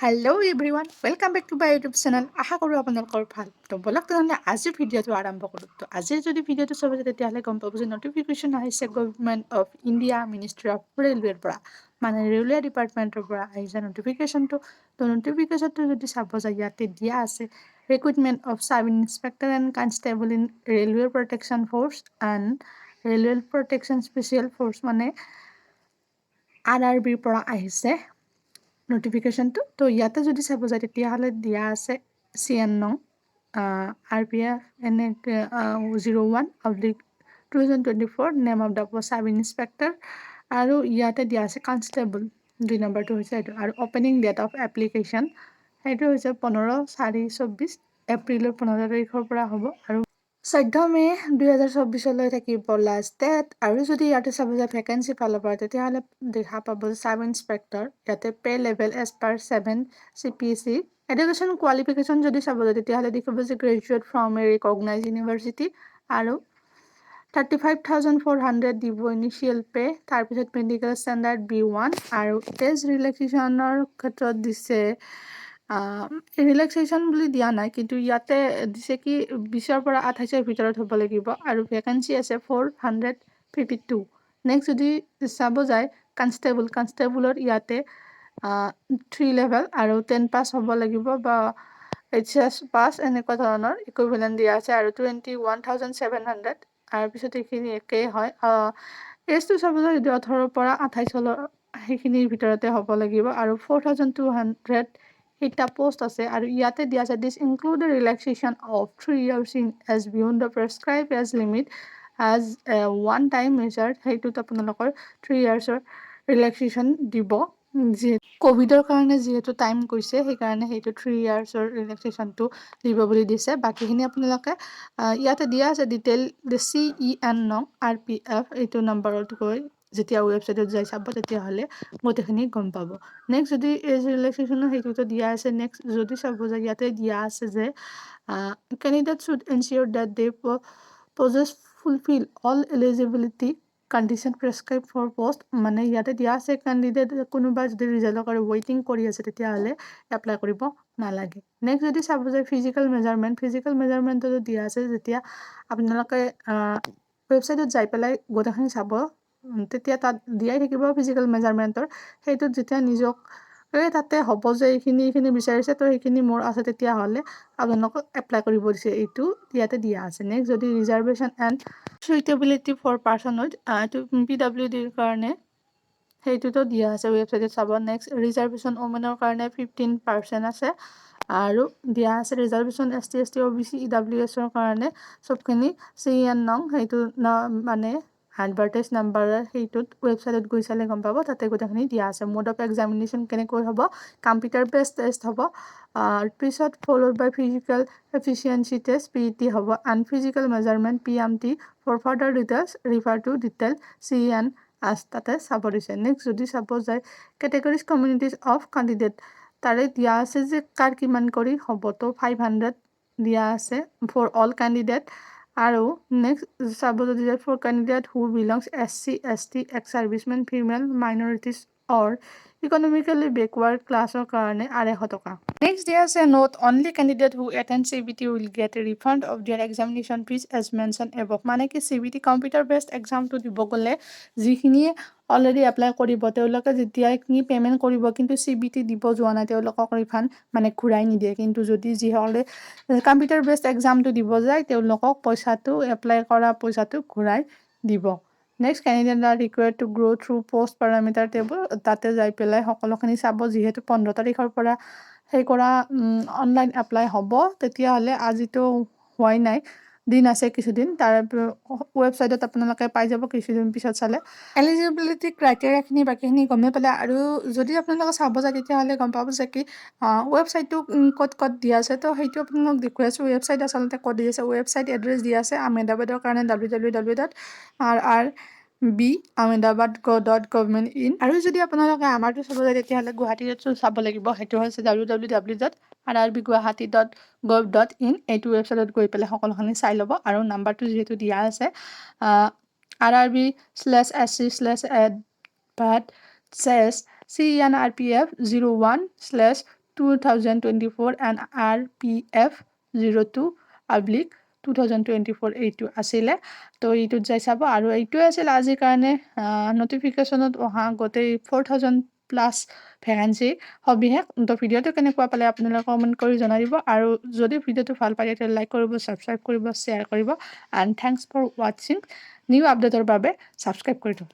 Hello' everyone welcome back to my YouTube channel. আশা কৰোঁ আপোনালোকৰ ভাল। তো ব'লক তেনেহ'লে আজিৰ ভিডিঅ'টো আৰম্ভ কৰোঁ। তো আজিৰ যদি ভিডিঅ'টো চাব যায় তেতিয়াহ'লে গম পাব যে নটিফিকেশ্যন আহিছে government of India ministry of ৰেলৱেৰ পৰা, মানে ৰেলৱে ডিপাৰ্টমেণ্টৰ পৰা আহিছে নটিফিকেশ্যনটো। তো নটিফিকেশ্যনটো যদি চাব যায় ইয়াতে দিয়া আছে ৰিক্ৰুইটমেণ্ট অফ চাব inspector and constable in railway protection force and railway protection special force, মানে RRBৰ পৰা আহিছে নটিফিকেশ্যনটো। তো ইয়াতে যদি চাব যায় তেতিয়াহ'লে দিয়া আছে CN নং RPF এনেকৈ 01/2024 নেম অফ দ্য পোষ্ট চাব ইনস্পেক্টৰ, আৰু ইয়াতে দিয়া আছে কনষ্টেবল 2 নম্বৰটো হৈছে এইটো, আৰু অপেনিং ডেট অফ এপ্লিকেশ্যন সেইটো হৈছে 15/4/24 এপ্ৰিলৰ 15 তাৰিখৰ পৰা হ'ব, আৰু 14 মে 2024 থাকিব লাষ্ট ডেট। আৰু যদি ইয়াতে চাব যায় ভেকেঞ্চি ফালৰ পৰা তেতিয়াহ'লে দেখা পাব চাব ইনস্পেক্টৰ, ইয়াতে pay level as per 7 CPSC। Education qualification যদি চাব যায় তেতিয়াহ'লে দেখিব যে graduate from a recognise university, আৰু 35,400 দিব ইনিচিয়েল পে'। তাৰপিছত মেডিকেল ষ্টেণ্ডাৰ্ড B1, আৰু এজ ৰিলেক্সেশ্যনৰ ক্ষেত্ৰত দিছে ৰিলেক্সেশ্যন বুলি দিয়া নাই, কিন্তু ইয়াতে দিছে কি 20ৰ পৰা 28ৰ ভিতৰত হ'ব লাগিব, আৰু ভেকেঞ্চি আছে 452। নেক্সট যদি চাব যায় কনষ্টেবলত ইয়াতে 3 লেভেল আৰু 10 পাছ হ'ব লাগিব, বা HS পাছ এনেকুৱা ধৰণৰ ইকুইভেলেণ্ট দিয়া আছে, আৰু 21,700। তাৰপিছত এইখিনি একেই হয়। এজটো চাব যায় 18ৰ পৰা 28 সেইখিনিৰ ভিতৰতে হ'ব লাগিব, আৰু 4,200 এটা পোষ্ট আছে, আৰু ইয়াতে দিয়া আছে this include the relaxation of 3 years in age beyond the prescribed age limit as one time measure. সেইটোত আপোনালোকৰ 3 yearsৰ ৰিলেক্সেশ্যন দিব, যিহেতু ক'ভিডৰ কাৰণে যিহেতু টাইম গৈছে সেইকাৰণে সেইটো 3 yearsৰ ৰিলেক্সেশ্যনটো দিব বুলি দিছে। বাকীখিনি আপোনালোকে ইয়াতে দিয়া আছে ডিটেইল CEN নং RPF এইটো নম্বৰত গৈ যেতিয়া ৱেবছাইটত যাই চাব তেতিয়াহ'লে গোটেইখিনি গম পাব। নেক্সট যদি এজ ৰিলেক্সেশ্যনৰ সেইটোতো দিয়া আছে। নেক্সট যদি চাব যায় ইয়াতে দিয়া আছে যে candidate should ensure that they possess fulfil all eligibility condition prescribed for post, মানে ইয়াতে দিয়া আছে কেণ্ডিডেট কোনোবা যদি ৰিজাল্টৰ কাৰণে ৱেইটিং কৰি আছে তেতিয়াহ'লে এপ্লাই কৰিব নালাগে। নেক্সট যদি চাব যায় ফিজিকেল মেজাৰমেণ্টতো দিয়া আছে, যেতিয়া আপোনালোকে ৱেবছাইটত যাই পেলাই গোটেইখিনি চাব তেতিয়া তাত দিয়াই থাকিব ফিজিকেল মেজাৰমেণ্টৰ। সেইটোত যেতিয়া নিজক তাতে হ'ব যে এইখিনি বিচাৰিছে তো সেইখিনি মোৰ আছে তেতিয়াহ'লে আপোনালোকক এপ্লাই কৰিব দিছে, এইটো ইয়াতে দিয়া আছে। নেক্সট যদি ৰিজাৰ্ভেশ্যন এণ্ড চুইটেবিলিটি ফৰ পাৰ্চনহুড এইটো PWDৰ কাৰণে সেইটোতো দিয়া আছে ৱেবছাইটত চাব। নেক্সট ৰিজাৰ্ভেশ্যন ওমেনৰ কাৰণে 15% আছে, আৰু দিয়া আছে ৰিজাৰ্ভেশ্যন ST ST OBC EWSৰ কাৰণে চবখিনি CN নং সেইটো মানে এডভাৰটাইজ নাম্বাৰ সেইটোত ৱেবছাইটত গৈ চালে গম পাব, তাতে গোটেইখিনি দিয়া আছে। মোড অফ এক্সামিনেশ্যন কেনেকৈ হ'ব, কম্পিউটাৰ বেছড টেষ্ট হ'ব, পিছত followed by physical efficiency test PET হ'ব, and physical measurement PMT। For further details refer to detail CN তাতে চাব দিছে। নেক্সট যদি চাব যায় কেটেগৰিজ কমিউনিটিজ অফ কেণ্ডিডেট তাৰে দিয়া আছে যে কাৰ কিমান কৰি হ'ব, তো 500 দিয়া আছে ফৰ অল কেণ্ডিডেট। আৰু নেক্সট চাব যদি যায় for candidate who belongs SC ST ex servicemen female minorities or economically backward ক্লাছৰ কাৰণে 250 টকা। নেক্সট দিয়া আছে note only candidate who attend CBT will get a refund of their examination fees as mentioned above, মানে কি CBT computer based এক্সামটো দিব গ'লে যিখিনিয়ে অলৰেডি এপ্লাই কৰিব তেওঁলোকে যেতিয়াখিনি পে'মেণ্ট কৰিব কিন্তু CBT দিব যোৱা নাই তেওঁলোকক ৰিফাণ্ড মানে ঘূৰাই নিদিয়ে, কিন্তু যদি যিসকলে কম্পিউটাৰ বেছড এক্সামটো দিব যায় তেওঁলোকক পইচাটো এপ্লাই কৰা পইচাটো ঘূৰাই দিব। Next candidate are required to go' through post parameter table, তাতে যাই পেলাই সকলোখিনি চাব। যিহেতু 15 তাৰিখৰ পৰা সেই কৰা অনলাইন এপ্লাই হ'ব, তেতিয়াহ'লে আজিতো হোৱাই নাই, দিন আছে কিছুদিন, তাৰ ৱেবছাইটত আপোনালোকে পাই যাব কিছুদিন পিছত চালে। এলিজিবিলিটি ক্ৰাইটেৰিয়াখিনি বাকীখিনি গমেই পালে, আৰু যদি আপোনালোকে চাব যায় তেতিয়াহ'লে গম পাব যে কি ৱেবছাইটটো ক'ত দিয়া আছে। তো সেইটো আপোনালোক দেখুৱাই আছোঁ, ৱেবছাইট আচলতে ক'ত দি আছে, ৱেবছাইট এড্ৰেছ দিয়া আছে আহমেদাবাদৰ কাৰণে www.rrb.ahmedabad.gov.in। আৰু যদি আপোনালোকে আমাৰটো চাব যায় তেতিয়াহ'লে গুৱাহাটীতো চাব লাগিব, সেইটো হৈছে www.rrbguwahati.gov.in। এইটো ৱেবছাইটত গৈ পেলাই সকলোখিনি চাই ল'ব, আৰু নাম্বাৰটো যিহেতু দিয়া আছে RRB/SC/AD/CENRPF 01/2024 2024 and RPF 02/2024 এইটো আছিলে। তো এইটোত যাই চাব। আৰু এইটোৱে আছিল আজিৰ কাৰণে নটিফিকেশ্যনত অহা গোটেই 4000+ ভেকেঞ্চি সবিশেষ। তো ভিডিঅ'টো কেনেকুৱা পালে আপোনালোকে কমেণ্ট কৰি জনাই দিব। আৰু যদি ভিডিঅ'টো ভাল পায় তেতিয়া লাইক কৰিব, ছাবস্ক্ৰাইব কৰিব, শ্বেয়াৰ কৰিব। এণ্ড থেংকছ ফৰ ৱাচিং। নিউ আপডেটৰ বাবে ছাবস্ক্ৰাইব কৰি থ'ব।